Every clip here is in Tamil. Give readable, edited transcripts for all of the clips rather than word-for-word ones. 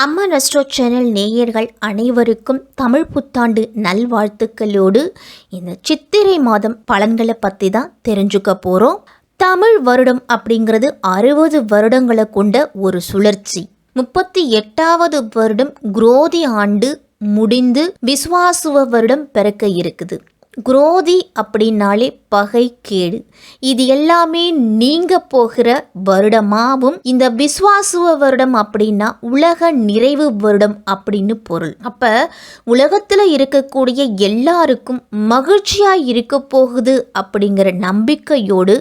அம்மா நஸ்ட்ரோ சேனல் நேயர்கள் அனைவருக்கும் தமிழ் புத்தாண்டு நல்வாழ்த்துக்களோடு இந்த சித்திரை மாதம் பலன்களை பற்றி தான் தெரிஞ்சுக்க போகிறோம். தமிழ் வருடம் அப்படிங்கிறது 60 வருடங்களை கொண்ட ஒரு சுழற்சி. 38வது வருடம் குரோதி ஆண்டு முடிந்து விஸ்வாசுவ வருடம் பிறக்க இருக்குது. குரோதி அப்படின்னாலே பகை கேடு, இது எல்லாமே நீங்க போகிற வருடமாகவும் இந்த விஸ்வாசுவ வருடம் அப்படின்னா உலக நிறைவு வருடம் அப்படின்னு பொருள். அப்ப உலகத்துல இருக்கக்கூடிய எல்லாருக்கும் மகிழ்ச்சியா இருக்க போகுது அப்படிங்கிற நம்பிக்கையோடு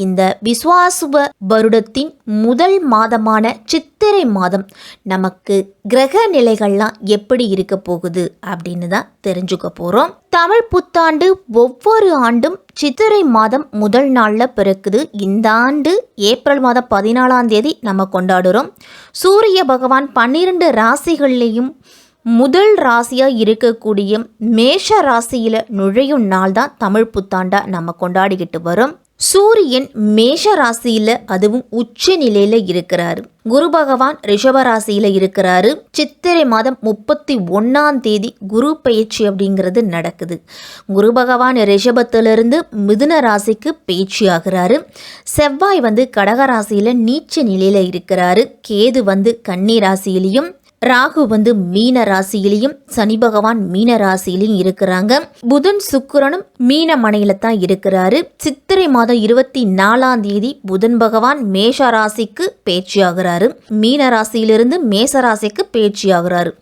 இந்த விஸ்வாசுவ வருடத்தின் முதல் மாதமான சித்திரை மாதம் நமக்கு கிரக நிலைகள்லாம் எப்படி இருக்க போகுது அப்படின்னு தான் தெரிஞ்சுக்க போகிறோம். தமிழ் புத்தாண்டு ஒவ்வொரு ஆண்டும் சித்திரை மாதம் முதல் நாளில் பிறக்குது. இந்த ஆண்டு ஏப்ரல் மாதம் 14ஆம் தேதி நம்ம கொண்டாடுறோம். சூரிய பகவான் 12 ராசிகள்லேயும் முதல் ராசியாக இருக்கக்கூடிய மேஷ ராசியில் நுழையும் நாள் தான் தமிழ் புத்தாண்டா நம்ம கொண்டாடிக்கிட்டு வரோம். சூரியன் மேஷ ராசியில் அதுவும் உச்ச நிலையில் இருக்கிறாரு. குரு பகவான் ரிஷப ராசியில் இருக்கிறாரு. சித்திரை மாதம் 31ஆம் தேதி குரு பயிற்சி அப்படிங்கிறது நடக்குது. குரு பகவான் ரிஷபத்திலிருந்து மிதுன ராசிக்கு பயிற்சி ஆகிறாரு. செவ்வாய் கடக ராசியில் நீச்ச நிலையில் இருக்கிறாரு. கேது கன்னி ராசியிலையும், ராகு மீன ராசியிலையும், சனி பகவான் மீன ராசியிலையும் இருக்கிறாங்க. புதன் சுக்கிரனும் மீன மனையில தான் இருக்கிறாரு. சித்திரை மாதம் 24ஆம் தேதி புதன் பகவான் மேஷ ராசிக்கு பேச்சு ஆகிறாரு. மீன ராசியிலிருந்து மேச ராசிக்கு பேச்சு ஆகிறாரு.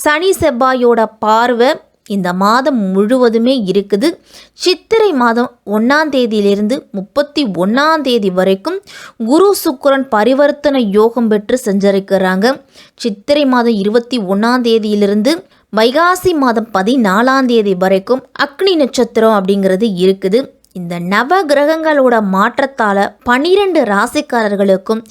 சனி செவ்வாயோட பார்வை இந்த மாதம் முழுவதுமே இருக்குது. சித்திரை மாதம் 1ஆம் தேதியிலிருந்து 31ஆம் தேதி வரைக்கும் குரு சுக்கிரன் பரிவர்த்தனை யோகம் பெற்று சஞ்சரிக்கிறாங்க. சித்திரை மாதம் 21ஆம் தேதியிலிருந்து வைகாசி மாதம் 14ஆம் தேதி வரைக்கும் அக்னி நட்சத்திரம் அப்படிங்கிறது இருக்குது. இந்த நவ கிரகங்களோட மாற்றத்தால் 12 ராசிக்காரர்களுக்கும்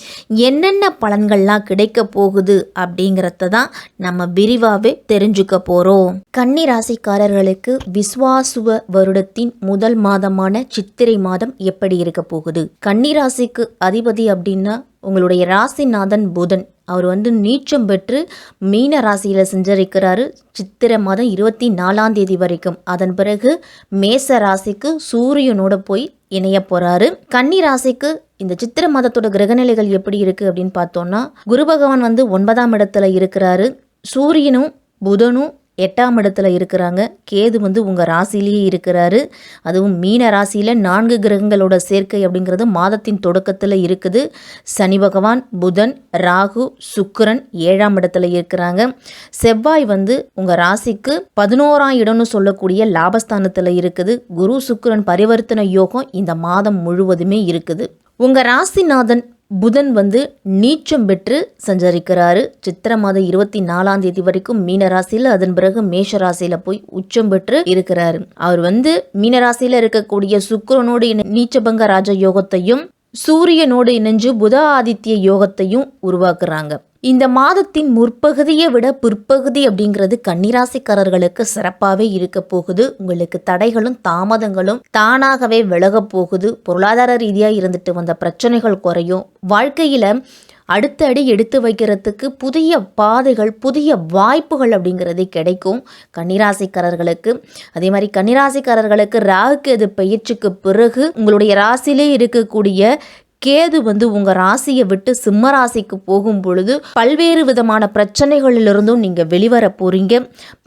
என்னென்ன பலன்கள்லாம் கிடைக்க போகுது அப்படிங்கிறத தான் நம்ம விரிவாகவே தெரிஞ்சுக்க போகிறோம். கன்னி ராசிக்காரர்களுக்கு விஸ்வாசுவ வருடத்தின் முதல் மாதமான சித்திரை மாதம் எப்படி இருக்க போகுது? கன்னி ராசிக்கு அதிபதி அப்படின்னா உங்களுடைய ராசிநாதன் புதன். அவர் நீச்சம் பெற்று மீன ராசியில் சஞ்சரிக்கிறாரு சித்திரை மாதம் 24ஆம் தேதி வரைக்கும். அதன் பிறகு மேச ராசிக்கு சூரியனோட போய் இணைய போறாரு. கன்னி ராசிக்கு இந்த சித்திரை மாதத்தோட கிரகநிலைகள் எப்படி இருக்கு அப்படின்னு பார்த்தோம்னா, குரு பகவான் 9ஆம் இடத்துல இருக்கிறாரு. சூரியனும் புதனும் 8ஆம் இடத்துல இருக்கிறாங்க. கேது உங்கள் ராசிலேயே இருக்கிறாரு. அதுவும் மீன ராசியில் 4 கிரகங்களோட சேர்க்கை அப்படிங்கிறது மாதத்தின் தொடக்கத்தில் இருக்குது. சனி பகவான், புதன், ராகு, சுக்கிரன் 7ஆம் இடத்துல இருக்கிறாங்க. செவ்வாய் உங்கள் ராசிக்கு 11ஆம் இடம்னு சொல்லக்கூடிய லாபஸ்தானத்தில் இருக்குது. குரு சுக்கிரன் பரிவர்த்தனை யோகம் இந்த மாதம் முழுவதுமே இருக்குது. உங்கள் ராசிநாதன் புதன் நீச்சம் பெற்று சஞ்சரிக்கிறாரு. சித்திரை மாதம் 24ஆம் தேதி வரைக்கும் மீன ராசியில், அதன் பிறகு மேஷ ராசியில போய் உச்சம் பெற்று இருக்கிறாரு. அவர் மீன ராசியில இருக்கக்கூடிய சுக்கிரனோடு நீச்சபங்க ராஜ யோகத்தையும் சூரியனோடு இணைஞ்சு புத ஆதித்ய யோகத்தையும் உருவாக்குறாங்க. இந்த மாதத்தின் முற்பகுதியை விட பிற்பகுதி அப்படிங்கிறது கன்னிராசிக்காரர்களுக்கு சிறப்பாகவே இருக்க போகுது. உங்களுக்கு தடைகளும் தாமதங்களும் தானாகவே விலக போகுது. பொருளாதார ரீதியாக இருந்துட்டு வந்த பிரச்சனைகள் குறையும். வாழ்க்கையில் அடுத்த அடி எடுத்து வைக்கிறதுக்கு புதிய பாதைகள், புதிய வாய்ப்புகள் அப்படிங்கிறது கிடைக்கும் கன்னிராசிக்காரர்களுக்கு. அதே மாதிரி கன்னிராசிக்காரர்களுக்கு ராகு கேது பயிற்சிக்கு பிறகு உங்களுடைய ராசியிலே இருக்கக்கூடிய கேது உங்கள் ராசியை விட்டு சிம்ம ராசிக்கு போகும் பொழுது பல்வேறு விதமான பிரச்சனைகளிலிருந்தும் நீங்கள் வெளிவர போறீங்க.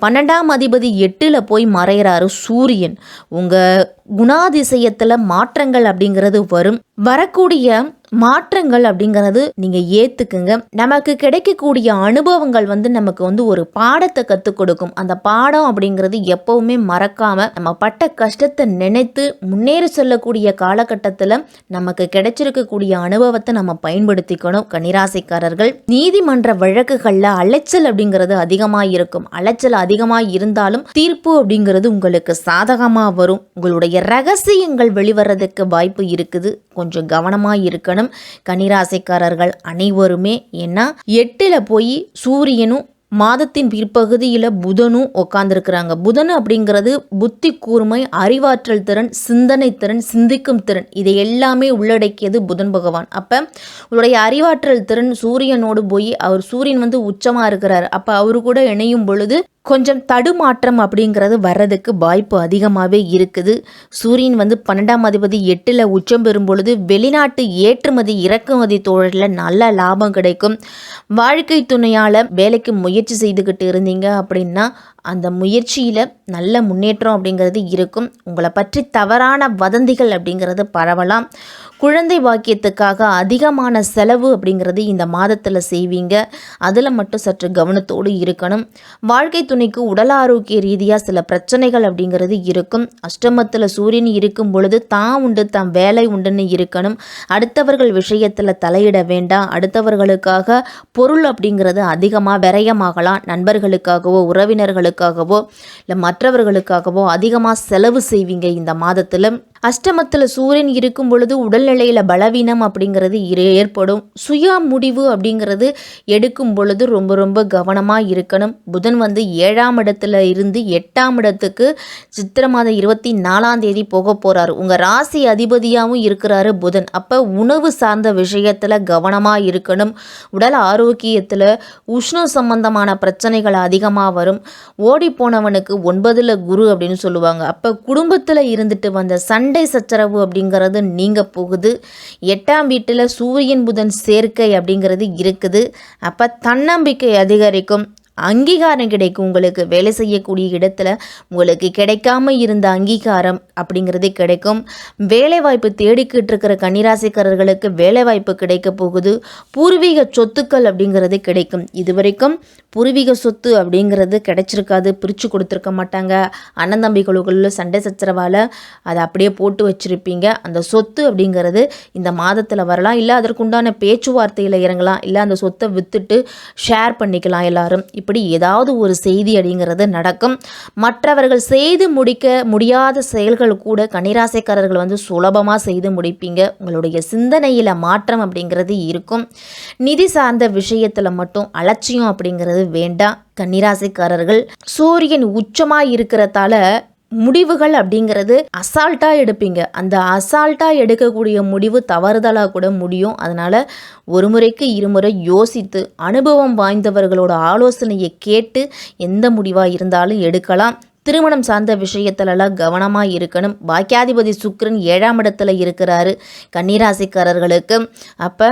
12ஆம் அதிபதி 8ல் போய் மறைகிறாரு சூரியன். உங்கள் குணாதிசயத்தில் மாற்றங்கள் அப்படிங்கிறது வரும். வரக்கூடிய மாற்றங்கள் அப்படிங்கிறது நீங்கள் ஏற்றுக்குங்க. நமக்கு கிடைக்கக்கூடிய அனுபவங்கள் நமக்கு ஒரு பாடத்தை கற்றுக் கொடுக்கும். அந்த பாடம் அப்படிங்கிறது எப்பவுமே மறக்காம நம்ம பட்ட கஷ்டத்தை நினைத்து முன்னேறி செல்லக்கூடிய காலகட்டத்தில் நமக்கு கிடைச்சிருக்கக்கூடிய அனுபவத்தை நம்ம பயன்படுத்திக்கணும். கன்னிராசிக்காரர்கள் நீதிமன்ற வழக்குகளில் அலைச்சல் அப்படிங்கிறது அதிகமாக இருக்கும். அலைச்சல் அதிகமாக இருந்தாலும் தீர்ப்பு அப்படிங்கிறது உங்களுக்கு சாதகமாக வரும். உங்களுடைய ரகசியங்கள் வெளிவரதுக்கு வாய்ப்பு இருக்குது. கொஞ்சம் கவனமாக இருக்கணும் கன்னிராசிக்காரர்கள் அனைவருமே. ஏன்னா 8ல் போய் சூரியனும் மாதத்தின் பிற்பகுதியில் புதனும் உட்காந்துருக்குறாங்க. புதன் அப்படிங்கிறது புத்தி கூர்மை, அறிவாற்றல் திறன், சிந்தனை திறன், சிந்திக்கும் திறன், இதை எல்லாமே உள்ளடக்கியது புதன் பகவான். அப்போ உங்களுடைய அறிவாற்றல் திறன் சூரியனோடு போய் சூரியன் வந்து உச்சமாக இருக்கிறார். அப்போ அவரு கூட இணையும் பொழுது கொஞ்சம் தடுமாற்றம் அப்படிங்கிறது வர்றதுக்கு வாய்ப்பு அதிகமாகவே இருக்குது. சூரியன் வந்து 12ஆம் அதிபதி 8ல் உச்சம் பெறும் பொழுது வெளிநாட்டு ஏற்றுமதி இறக்குமதி தொழிலில் நல்ல லாபம் கிடைக்கும். வாழ்க்கை துணையால் வேலைக்கு முயற்சி செய்துக்கிட்டு இருந்தீங்க அப்படின்னா அந்த முயற்சியில் நல்ல முன்னேற்றம் அப்படிங்கிறது இருக்கும். உங்களை பற்றி தவறான வதந்திகள் அப்படிங்கிறது பரவலாம். குழந்தை பாக்கியத்துக்காக அதிகமான செலவு அப்படிங்கிறது இந்த மாதத்தில் செய்வீங்க. அதில் மட்டும் சற்று கவனத்தோடு இருக்கணும். வாழ்க்கை துணைக்கு உடல் ஆரோக்கிய ரீதியாக சில பிரச்சனைகள் அப்படிங்கிறது இருக்கும். அஷ்டமத்தில் சூரியன் இருக்கும் பொழுது தான் உண்டு தான் வேலை உண்டுன்னு இருக்கணும். அடுத்தவர்கள் விஷயத்தில் தலையிட வேண்டாம். அடுத்தவர்களுக்காக பொருள் அப்படிங்கிறது அதிகமாக விரயமாகலாம். நண்பர்களுக்காகவோ உறவினர்களுக்காகவோ இல்லை மற்றவர்களுக்காகவோ அதிகமாக செலவு செய்வீங்க இந்த மாதத்தில். அஷ்டமத்தில் சூரியன் இருக்கும் பொழுது உடல்நிலையில் பலவீனம் அப்படிங்கிறது ஏற்படும். சுய முடிவு அப்படிங்கிறது எடுக்கும் பொழுது ரொம்ப ரொம்ப கவனமாக இருக்கணும். புதன் வந்து 7ஆம் இடத்துல இருந்து 8ஆம் இடத்துக்கு சித்திரை மாதம் 24ஆம் தேதி போக போகிறாரு. உங்கள் ராசி அதிபதியாகவும் இருக்கிறாரு புதன். அப்போ உணவு சார்ந்த விஷயத்தில் கவனமாக இருக்கணும். உடல் ஆரோக்கியத்தில் உஷ்ணம் சம்பந்தமான பிரச்சனைகள் அதிகமாக வரும். ஓடி போனவனுக்கு 9ல் குரு அப்படின்னு சொல்லுவாங்க. அப்போ குடும்பத்தில் இருந்துட்டு வந்த சண்டை சச்சரவு அப்படிங்கிறது நீங்க போகுது. 8ஆம் வீட்டில் சூரியன் புதன் சேர்க்கை அப்படிங்கிறது இருக்குது. அப்போ தன்னம்பிக்கை அதிகரிக்கும். அங்கீகாரம் கிடைக்கும். உங்களுக்கு வேலை செய்யக்கூடிய இடத்துல உங்களுக்கு கிடைக்காம இருந்த அங்கீகாரம் அப்படிங்கிறது கிடைக்கும். வேலைவாய்ப்பு தேடிக்கிட்டு இருக்கிற கன்னிராசிக்காரர்களுக்கு வேலைவாய்ப்பு கிடைக்க போகுது. பூர்வீக சொத்துக்கள் அப்படிங்கிறது கிடைக்கும். இதுவரைக்கும் பூர்வீக சொத்து அப்படிங்கிறது கிடைச்சிருக்காது, பிரித்து கொடுத்துருக்க மாட்டாங்க. அண்ணன் தம்பிகளுக்குள்ள சண்டை சச்சரவால் அதை அப்படியே போட்டு வச்சுருப்பீங்க. அந்த சொத்து அப்படிங்கிறது இந்த மாதத்தில் வரலாம். இல்லை அதற்குண்டான பேச்சுவார்த்தையில் இறங்கலாம். இல்லை அந்த சொத்தை விற்றுட்டு ஷேர் பண்ணிக்கலாம் எல்லாரும். இப்படி ஏதாவது ஒரு செய்தி அப்படிங்கிறது நடக்கும். மற்றவர்கள் செய்து முடிக்க முடியாத செயல்கள் கூட கன்னிராசிக்காரர்கள் வந்து சுலபமாக செய்து முடிப்பீங்க. உங்களுடைய சிந்தனையில் மாற்றம் அப்படிங்கிறது இருக்கும். நிதி சார்ந்த விஷயத்தில் மட்டும் அலட்சியம் அப்படிங்கிறது வேண்டாம். கன்னிராசிக்காரர்கள் சூரியன் உச்சமாக இருக்கிறதால முடிவுகள் அப்படிங்கிறது அசால்ட்டாக எடுப்பீங்க. அந்த அசால்ட்டாக எடுக்கக்கூடிய முடிவு தவறுதலாக கூட முடியும். அதனால் ஒரு முறைக்கு இருமுறை யோசித்து அனுபவம் வாய்ந்தவர்களோட ஆலோசனையை கேட்டு எந்த முடிவாக இருந்தாலும் எடுக்கலாம். திருமணம் சார்ந்த விஷயத்துலலாம் கவனமாக இருக்கணும். பாக்கியாதிபதி சுக்கிரன் 7ஆம் இடத்துல இருக்கிறாரு கன்னிராசிக்காரர்களுக்கு. அப்போ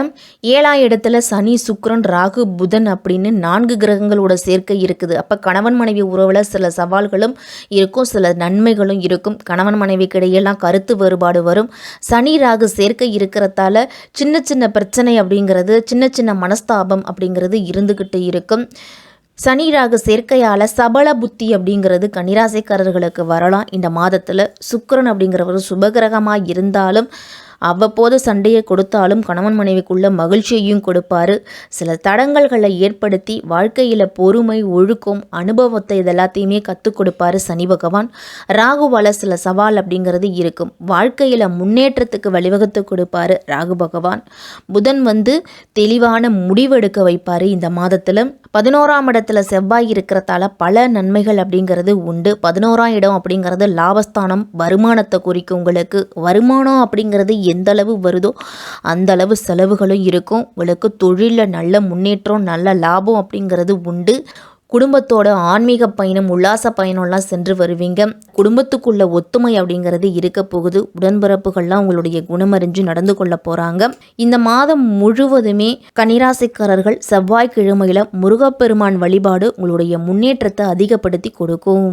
7ஆம் இடத்துல சனி, சுக்கிரன், ராகு, புதன் அப்படின்னு 4 கிரகங்களோட சேர்க்கை இருக்குது. அப்போ கணவன் மனைவி உறவில் சில சவால்களும் இருக்கும், சில நன்மைகளும் இருக்கும். கணவன் மனைவிக்கு இடையெல்லாம் கருத்து வேறுபாடு வரும். சனி ராகு சேர்க்கை இருக்கிறதால சின்ன சின்ன பிரச்சனை அப்படிங்கிறது, சின்ன சின்ன மனஸ்தாபம் அப்படிங்கிறது இருந்துக்கிட்டு இருக்கும். சனி ராகு சேர்க்கையால் சபல புத்தி அப்படிங்கிறது கன்னிராசிக்காரர்களுக்கு வரலாம். இந்த மாதத்தில் சுக்கிரன் அப்படிங்கிறவர் சுபகிரகமாக இருந்தாலும் அவ்வப்போது சண்டையை கொடுத்தாலும் கணவன் மனைவிக்குள்ள மகிழ்ச்சியையும் கொடுப்பாரு. சில தடங்கல்களை ஏற்படுத்தி வாழ்க்கையில் பொறுமை, ஒழுக்கம், அனுபவத்தை இதெல்லாத்தையுமே கற்றுக் கொடுப்பாரு சனி பகவான். ராகுவால் சில சவால் அப்படிங்கிறது இருக்கும். வாழ்க்கையில் முன்னேற்றத்துக்கு வழிவகுத்து கொடுப்பாரு ராகு பகவான். புதன் வந்து தெளிவான முடிவெடுக்க வைப்பார் இந்த மாதத்தில். 11ஆம் இடத்துல செவ்வாய் இருக்கிறதால பல நன்மைகள் அப்படிங்கிறது உண்டு. 11ஆம் இடம் அப்படிங்கிறது லாபஸ்தானம், வருமானத்தை குறிக்கும். உங்களுக்கு வருமானம் அப்படிங்கிறது எந்த அளவு வருதோ அந்த அளவு செலவுகளும் இருக்கும். உங்களுக்கு தொழிலில் நல்ல முன்னேற்றம், நல்ல லாபம் அப்படிங்கிறது உண்டு. குடும்பத்தோட ஆன்மீக பயணம், உல்லாச பயணம்லாம் சென்று வருவீங்க. குடும்பத்துக்குள்ள ஒத்துமை அப்படிங்கிறது இருக்க போகுது. உடன்பிறப்புகள்லாம் உங்களுடைய குணமறிஞ்சு நடந்து கொள்ள போகிறாங்க. இந்த மாதம் முழுவதுமே கன்னிராசிக்காரர்கள் செவ்வாய்க்கிழமையில் முருகப்பெருமான் வழிபாடு உங்களுடைய முன்னேற்றத்தை அதிகப்படுத்தி கொடுக்கும்.